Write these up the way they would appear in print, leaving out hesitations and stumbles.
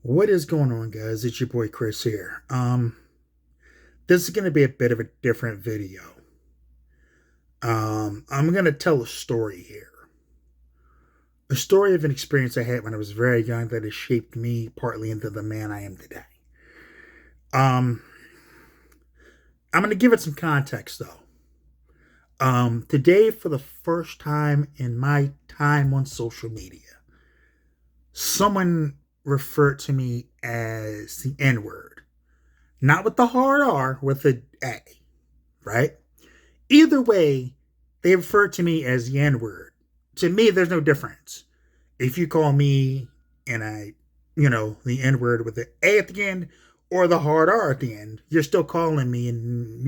What is going on, guys? It's your boy Chris here. This is gonna be a bit of a different video. I'm gonna tell a story here. A story of an experience I had when I was very young that has shaped me partly into the man I am today. Um, I'm gonna give it some context though. Today, for the first time in my time on social media, someone referred to me as the N word. Not with the hard R, with the A, right? Either way, they refer to me as the N word. To me, there's no difference. If you call me and the N word with the A at the end or the hard R at the end, you're still calling me, and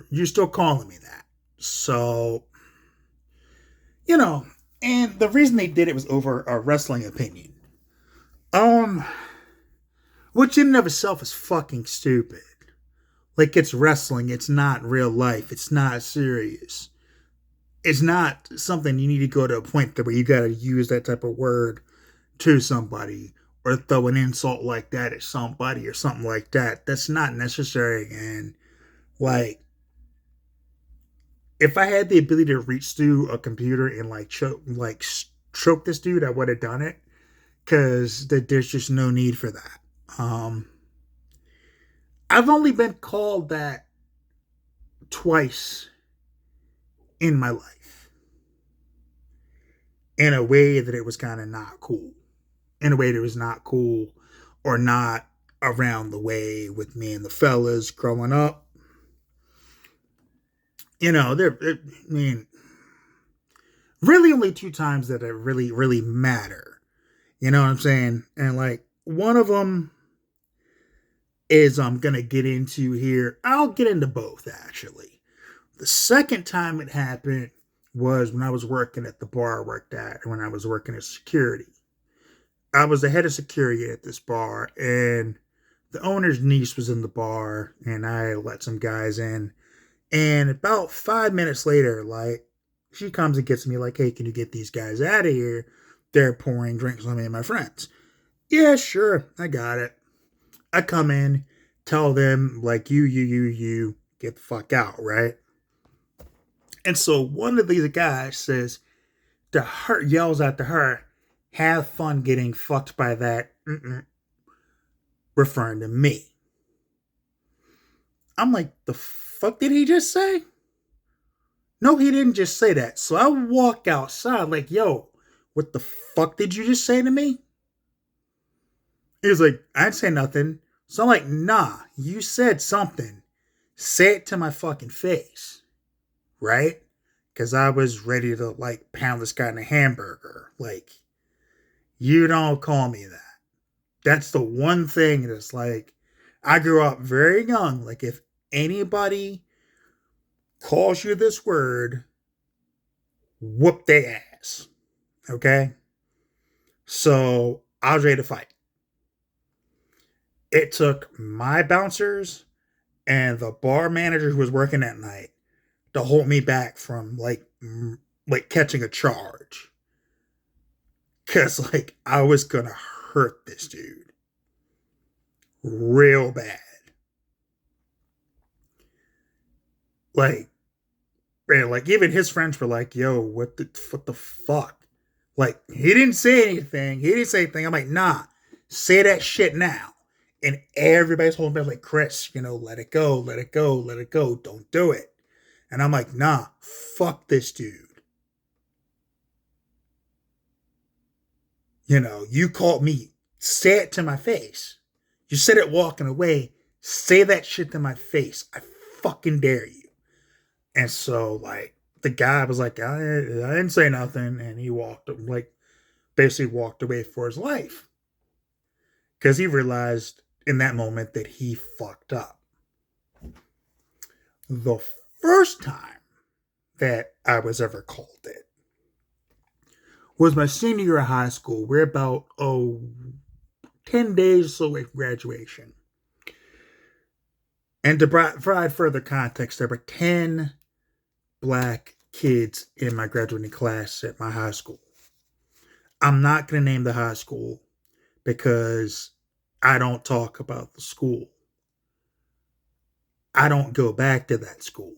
you're still calling me that. So, you know, and the reason they did it was over a wrestling opinion. Um, which in and of itself is fucking stupid. Like, it's wrestling, it's not real life, it's not serious. It's not something you need to go to a point where you gotta use that type of word to somebody or throw an insult like that at somebody or something like that. That's not necessary. And like, if I had the ability to reach through a computer and choke this dude, I would have done it because there's just no need for that. I've only been called that twice in my life in a way that it was kind of not cool. In a way that was not cool or not around the way with me and the fellas growing up. I mean, really only two times that it really, really matter. You know what I'm saying? And like one of them is I'm gonna get into here. I'll get into both actually. The second time it happened was when I was working at the bar I worked at, when I was working as security. I was the head of security at this bar, and the owner's niece was in the bar, and I let some guys in. And about 5 minutes later, like, she comes and gets me, like, hey, can you get these guys out of here? They're pouring drinks on me and my friends. Yeah, sure, I got it. I come in, tell them, like, you, get the fuck out, right? And so one of these guys says, to her, yells out to her, have fun getting fucked by that, referring to me. I'm like, the fuck did he just say? No, he didn't just say that. So I walk outside like, yo, what the fuck did you just say to me? He was like, I didn't say nothing. So I'm like, nah, you said something. Say it to my fucking face. Right? Because I was ready to like pound this guy in a hamburger. Like, you don't call me that. That's the one thing that's like, I grew up very young. Like, if anybody calls you this word, whoop their ass. Okay? So I was ready to fight. It took my bouncers and the bar manager who was working that night to hold me back from like catching a charge. Cause like I was gonna hurt this dude real bad. Like, man, like even his friends were like, yo, what the fuck? Like, he didn't say anything. He didn't say anything. I'm like, nah, say that shit now. And everybody's holding back like, Chris, let it go, let it go, let it go. Don't do it. And I'm like, nah, fuck this dude. You called me. Say it to my face. You said it walking away. Say that shit to my face. I fucking dare you. And so, like, the guy was like, I didn't say nothing. And he basically walked away for his life. Because he realized in that moment that he fucked up. The first time that I was ever called it was my senior year of high school. We're about 10 days or so away from graduation. And to provide further context, there were 10 black kids in my graduating class at my high school. I'm not going to name the high school because I don't talk about the school. I don't go back to that school.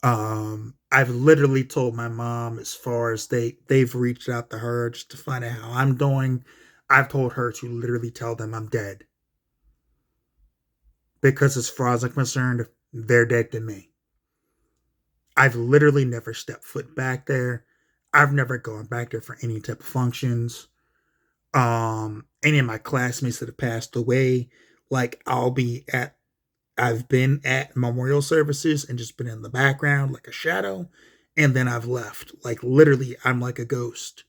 I've literally told my mom as far as they've reached out to her just to find out how I'm doing. I've told her to literally tell them I'm dead because as far as I'm concerned, they're dead to me. I've literally never stepped foot back there. I've never gone back there for any type of functions. Any of my classmates that have passed away, like I've been at memorial services and just been in the background like a shadow, and then I've left. Like literally, I'm like a ghost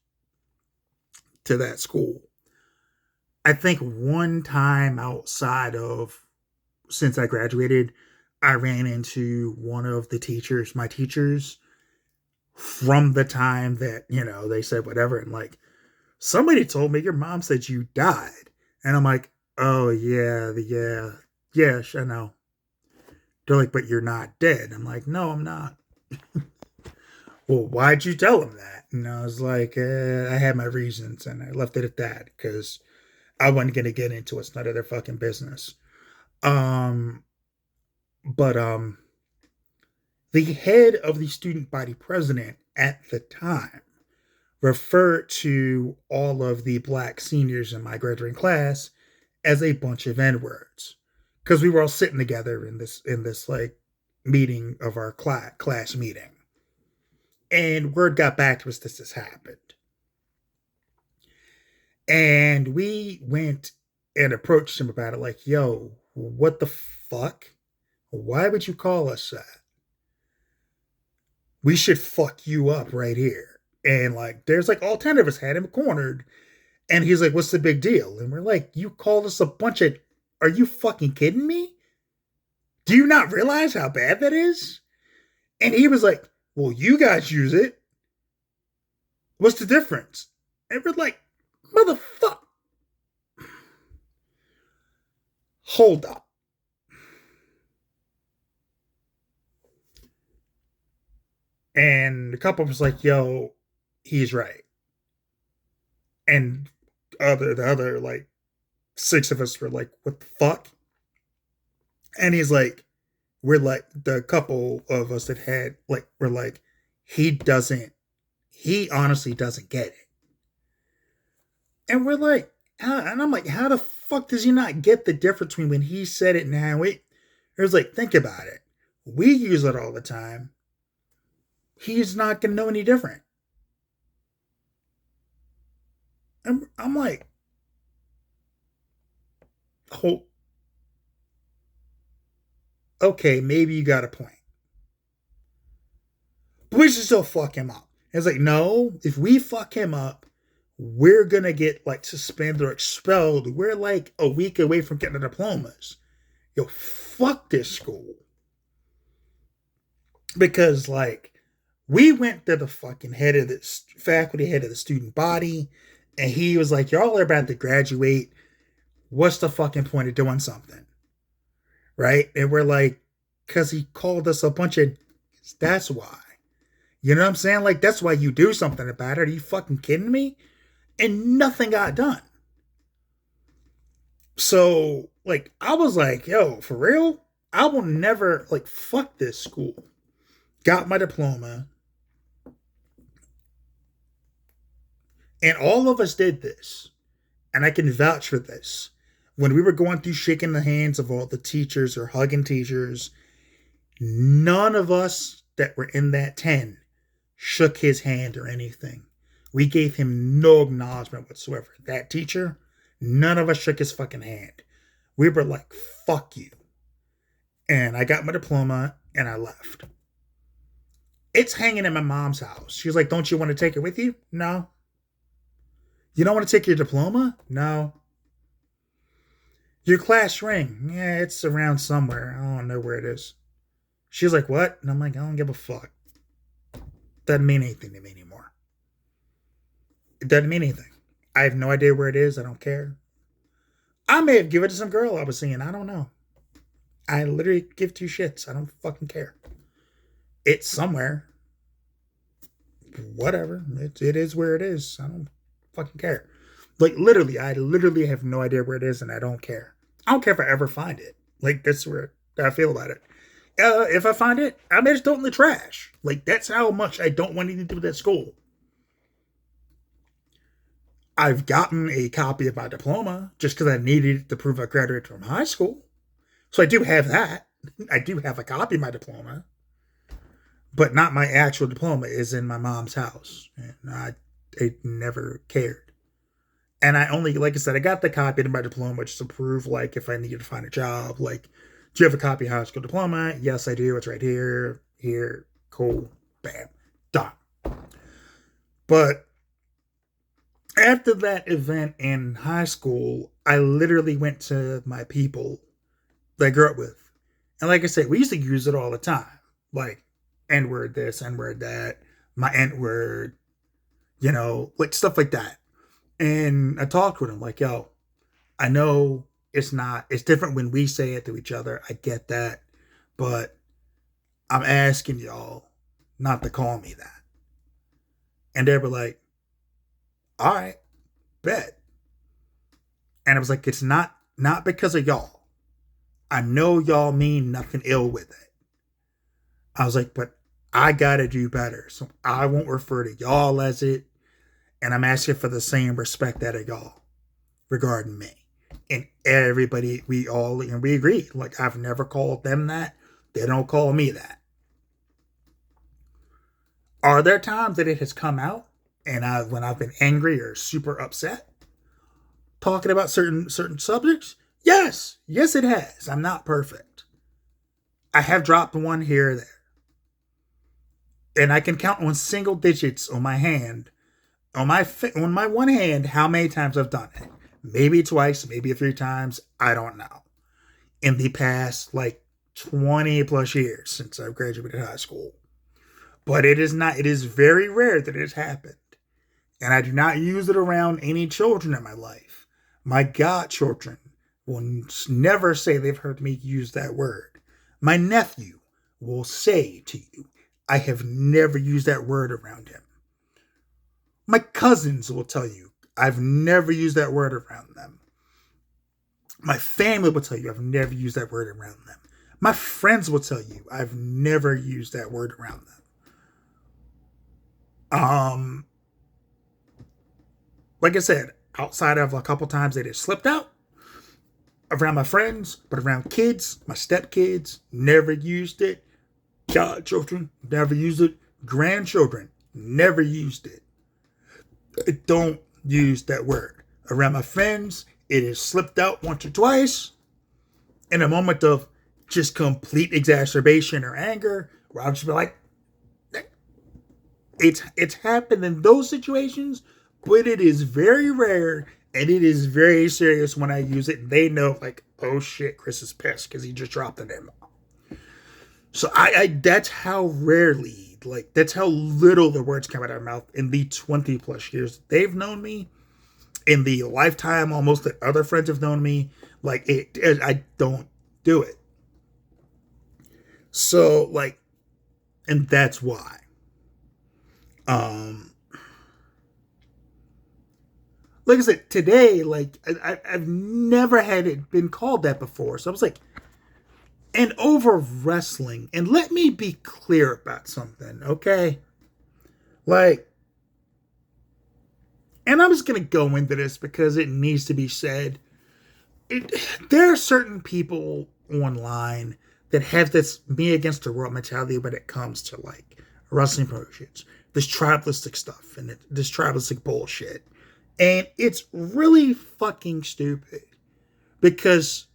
to that school. I think one time outside of since I graduated, I ran into one of the teachers, my teachers, from the time that, they said whatever. And like, somebody told me your mom said you died. And I'm like, oh, yeah, I know. They're like, but you're not dead. I'm like, no, I'm not. Well, why'd you tell them that? And I was like, I had my reasons, and I left it at that because I wasn't gonna get into it. It's none of their fucking business. Um, but the head of the student body president at the time referred to all of the black seniors in my graduating class as a bunch of N words because we were all sitting together in this like meeting of our class meeting, and word got back to us this has happened, and we went and approached him about it like, yo, what the fuck? Why would you call us that? We should fuck you up right here. And like, there's like all 10 of us had him cornered. And he's like, what's the big deal? And we're like, you called us a bunch of, are you fucking kidding me? Do you not realize how bad that is? And he was like, well, you guys use it. What's the difference? And we're like, motherfucker. Hold up. And a couple was like, yo, he's right. And the other like 6 of us were like, what the fuck? And he's like, we're like, the couple of us that had like, we're like, he doesn't, he honestly doesn't get it. And we're like, and I'm like, how the fuck does he not get the difference between when he said it and how it was like, think about it. We use it all the time. He's not gonna know any different. And I'm like, oh, okay, maybe you got a point. But we should still fuck him up. And it's like, no, if we fuck him up, we're gonna get like suspended or expelled. We're like a week away from getting the diplomas. Yo, fuck this school. Because like we went to the fucking head of the faculty, head of the student body, and he was like, y'all are about to graduate. What's the fucking point of doing something? Right? And we're like, because he called us a bunch of, that's why. You know what I'm saying? Like, that's why you do something about it. Are you fucking kidding me? And nothing got done. So, like, I was like, yo, for real? I will never, like, fuck this school. Got my diploma. And all of us did this. And I can vouch for this. When we were going through shaking the hands of all the teachers or hugging teachers, none of us that were in that 10 shook his hand or anything. We gave him no acknowledgement whatsoever. That teacher, none of us shook his fucking hand. We were like, fuck you. And I got my diploma and I left. It's hanging in my mom's house. She's like, don't you want to take it with you? No. You don't want to take your diploma? No. Your class ring? Yeah, it's around somewhere. I don't know where it is. She's like, what? And I'm like, I don't give a fuck. Doesn't mean anything to me anymore. It doesn't mean anything. I have no idea where it is. I don't care. I may have given it to some girl I was seeing. I don't know. I literally give 2 shits. I don't fucking care. It's somewhere. whatever. It is where it is. I don't fucking care. Like, literally, I literally have no idea where it is, and I don't care. I don't care if I ever find it. Like, that's where I feel about it. If I find it, I may just throw it in the trash. Like, that's how much I don't want anything to do with that school. I've gotten a copy of my diploma just because I needed it to prove I graduated from high school. So I do have that. I do have a copy of my diploma. But not my actual diploma is in my mom's house. And I never cared. And I only, like I said, I got the copy of my diploma just to prove, like, if I needed to find a job, like, do you have a copy of high school diploma? Yes, I do. It's right here. Here. Cool. Bam. Done. But after that event in high school, I literally went to my people that I grew up with. And like I said, we used to use it all the time. Like, N-word this, N-word that, my N-word, like stuff like that. And I talked with him like, yo, I know it's different when we say it to each other. I get that. But I'm asking y'all not to call me that. And they were like, all right, bet. And I was like, it's not because of y'all. I know y'all mean nothing ill with it. I was like, but I gotta do better. So I won't refer to y'all as it. And I'm asking for the same respect out of y'all regarding me. And everybody, we agree. Like, I've never called them that. They don't call me that. Are there times that it has come out and when I've been angry or super upset talking about certain subjects? Yes. Yes, it has. I'm not perfect. I have dropped one here or there. And I can count on single digits on my hand, on my one hand, how many times I've done it. Maybe twice, maybe 3 times. I don't know. In the past, like 20 plus years since I graduated high school. But it is very rare that it has happened. And I do not use it around any children in my life. My godchildren will never say they've heard me use that word. My nephew will say to you, I have never used that word around him. My cousins will tell you, I've never used that word around them. My family will tell you, I've never used that word around them. My friends will tell you, I've never used that word around them. Like I said, outside of a couple times that it slipped out, around my friends, but around kids, my stepkids, never used it. Godchildren, never used it. Grandchildren, never used it. I don't use that word. Around my friends, it has slipped out once or twice. In a moment of just complete exacerbation or anger, where I'll just be like, it's happened in those situations, but it is very rare and it is very serious when I use it. They know, like, oh shit, Chris is pissed because he just dropped an M. So I that's how rarely, like, that's how little the words come out of my mouth in the 20 plus years they've known me, in the lifetime almost that other friends have known me. Like, I don't do it. So, like, and that's why. Like I said, today, like, I've never had it been called that before. So I was like, and over wrestling, and let me be clear about something, okay? Like, and I'm just going to go into this because it needs to be said. There are certain people online that have this me against the world mentality when it comes to, like, wrestling promotions. This tribalistic stuff and this tribalistic bullshit. And it's really fucking stupid because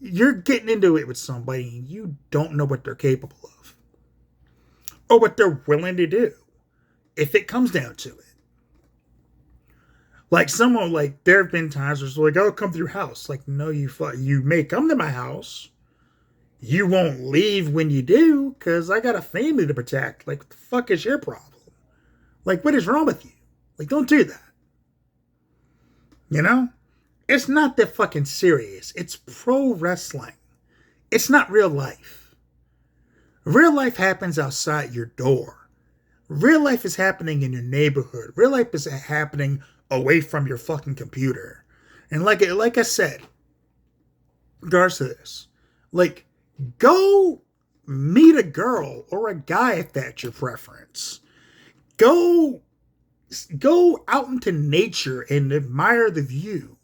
you're getting into it with somebody and you don't know what they're capable of or what they're willing to do if it comes down to it. Like, someone, like, there have been times where it's like, oh, come to your house. Like, no, you may come to my house. You won't leave when you do because I got a family to protect. Like, what the fuck is your problem? Like, what is wrong with you? Like, don't do that. You know? It's not that fucking serious. It's pro wrestling. It's not real life. Real life happens outside your door. Real life is happening in your neighborhood. Real life is happening away from your fucking computer. And like I said, regards to this, like, go meet a girl or a guy if that's your preference. Go out into nature and admire the view.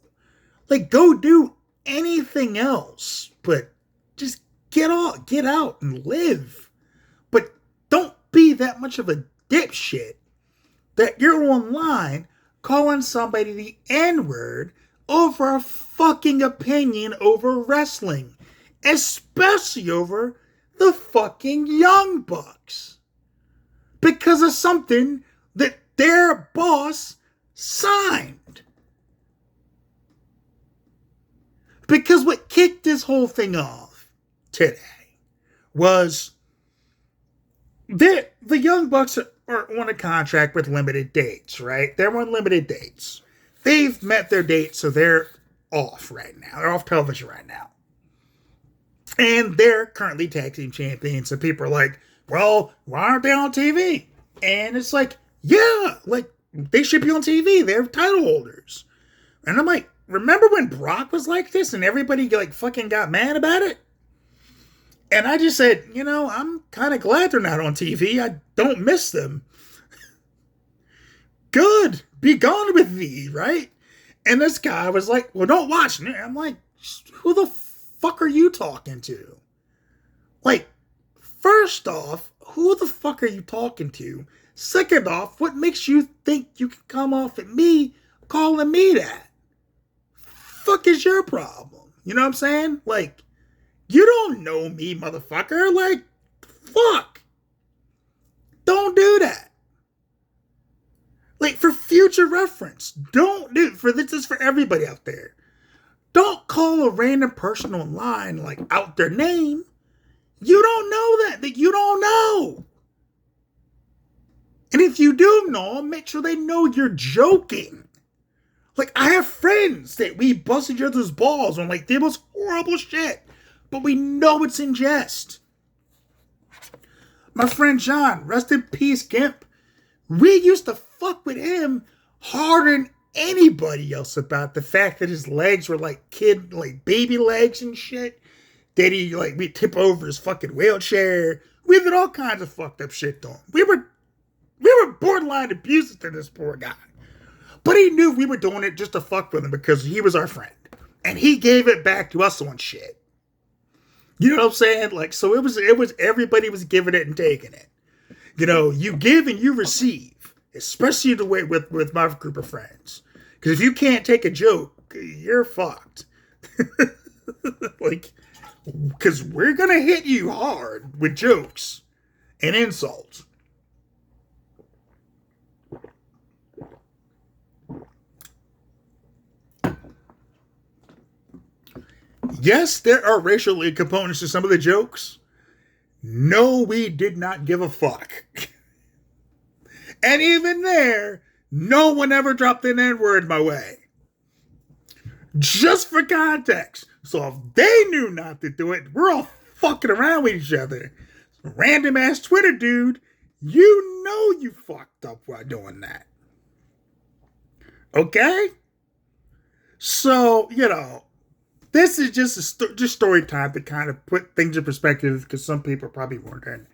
Like, go do anything else, but just get out and live. But don't be that much of a dipshit that you're online calling somebody the N-word over a fucking opinion over wrestling, especially over the fucking Young Bucks, because of something that their boss signed. Because what kicked this whole thing off today was that the Young Bucks are on a contract with limited dates, right? They're on limited dates. They've met their dates, so they're off right now. They're off television right now. And they're currently tag team champions, and people are like, well, why aren't they on TV? And it's like, yeah, like, they should be on TV. They're title holders. And I'm like, remember when Brock was like this and everybody like fucking got mad about it? And I just said, I'm kind of glad they're not on TV. I don't miss them. Good. Be gone with thee, right? And this guy was like, well, don't watch me. I'm like, who the fuck are you talking to? Like, first off, who the fuck are you talking to? Second off, what makes you think you can come off at me calling me that? Fuck is your problem? You know what I'm saying? Like, you don't know me, motherfucker. Like, fuck. Don't do that. Like, for future reference, don't do, this is for everybody out there. Don't call a random person online, like, out their name. You don't know that you don't know. And if you do know, make sure they know you're joking. Like, I have friends that we bust each other's balls on, like, the most horrible shit. But we know it's in jest. My friend John, rest in peace, Gimp. We used to fuck with him harder than anybody else about the fact that his legs were like baby legs and shit. That we'd tip over his fucking wheelchair. We did all kinds of fucked up shit to him. We were borderline abusive to this poor guy. But he knew we were doing it just to fuck with him because he was our friend. And he gave it back to us on shit. You know what I'm saying? Like, so it was everybody was giving it and taking it. You give and you receive, especially the way with my group of friends. Because if you can't take a joke, you're fucked. Like, because we're going to hit you hard with jokes and insults. Yes, there are racial components to some of the jokes. No, we did not give a fuck. And even there, no one ever dropped an N-word my way. Just for context. So if they knew not to do it, we're all fucking around with each other. Random ass Twitter dude, you know you fucked up while doing that. Okay? So, this is just story time to kind of put things in perspective because some people are probably wondering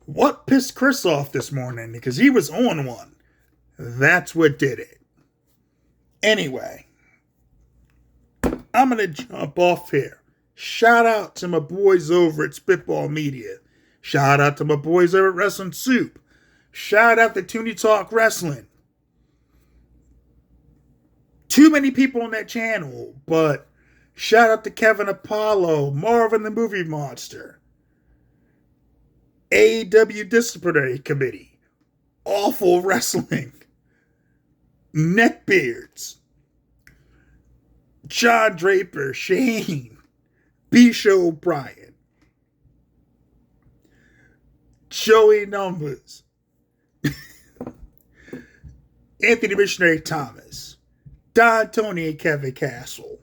what pissed Chris off this morning because he was on one. That's what did it. Anyway, I'm going to jump off here. Shout out to my boys over at Spitball Media. Shout out to my boys over at Wrestling Soup. Shout out to Toonie Talk Wrestling. Too many people on that channel, but shout out to Kevin Apollo, Marvin the Movie Monster, AEW Disciplinary Committee, Awful Wrestling, Neckbeards, John Draper, Shane, B-Show O'Brien, Joey Numbers, Anthony Missionary Thomas, Don Tony and Kevin Castle,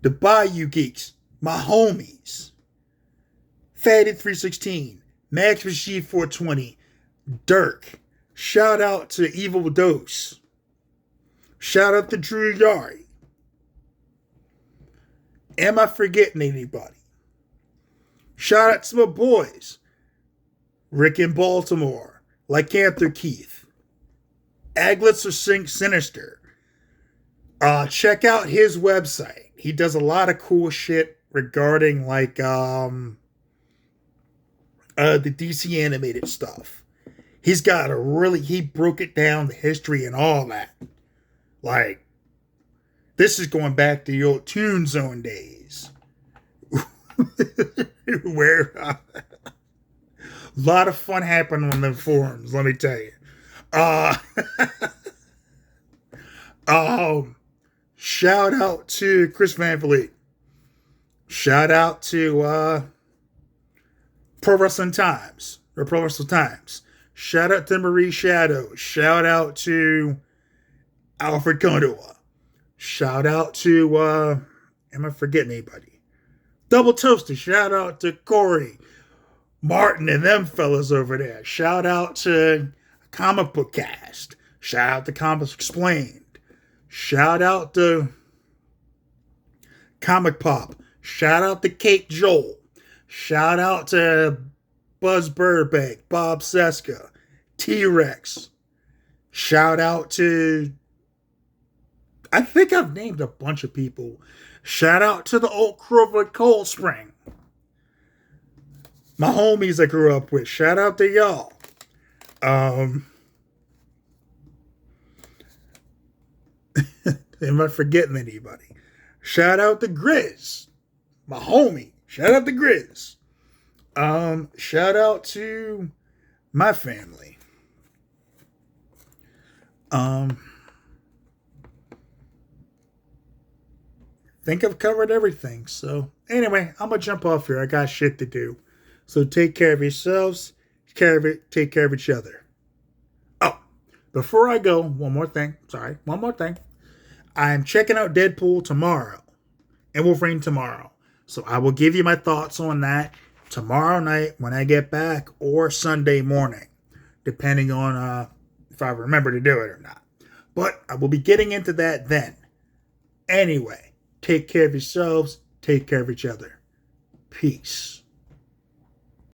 the Bayou Geeks, my homies, Fatty 316, Max Rashid 420, Dirk. Shout out to Evil Dose. Shout out to Drew Yari. Am I forgetting anybody? Shout out to my boys. Rick in Baltimore. Lycanthro Keith. Aglets or Sinister. Check out his website. He does a lot of cool shit regarding like the DC animated stuff. He's got he broke it down, the history and all that. Like, this is going back to the old Toon Zone days. Where a lot of fun happened on the forums, let me tell you. Shout out to Chris Van Vliet. Shout out to Pro Wrestling Times. Or Pro Wrestling Times. Shout out to Marie Shadow. Shout out to Alfred Kondoa. Shout out to am I forgetting anybody? Double Toasted. Shout out to Corey Martin and them fellas over there. Shout out to Comic Book Cast. Shout out to Comics Explained. Shout out to Comic Pop. Shout out to Kate Joel. Shout out to Buzz Burbank, Bob Seska, T-Rex. Shout out to, I think I've named a bunch of people. Shout out to the old crew at Cold Spring. My homies I grew up with. Shout out to y'all. Am I forgetting anybody? Shout out to Grizz. My homie. Shout out to Grizz. Shout out to my family. Think I've covered everything. So anyway, I'm gonna jump off here. I got shit to do. So take care of yourselves. Take care of each other. Oh, before I go, one more thing. I'm checking out Deadpool tomorrow and Wolverine tomorrow. So I will give you my thoughts on that tomorrow night when I get back or Sunday morning, depending on if I remember to do it or not. But I will be getting into that then. Anyway, take care of yourselves. Take care of each other. Peace.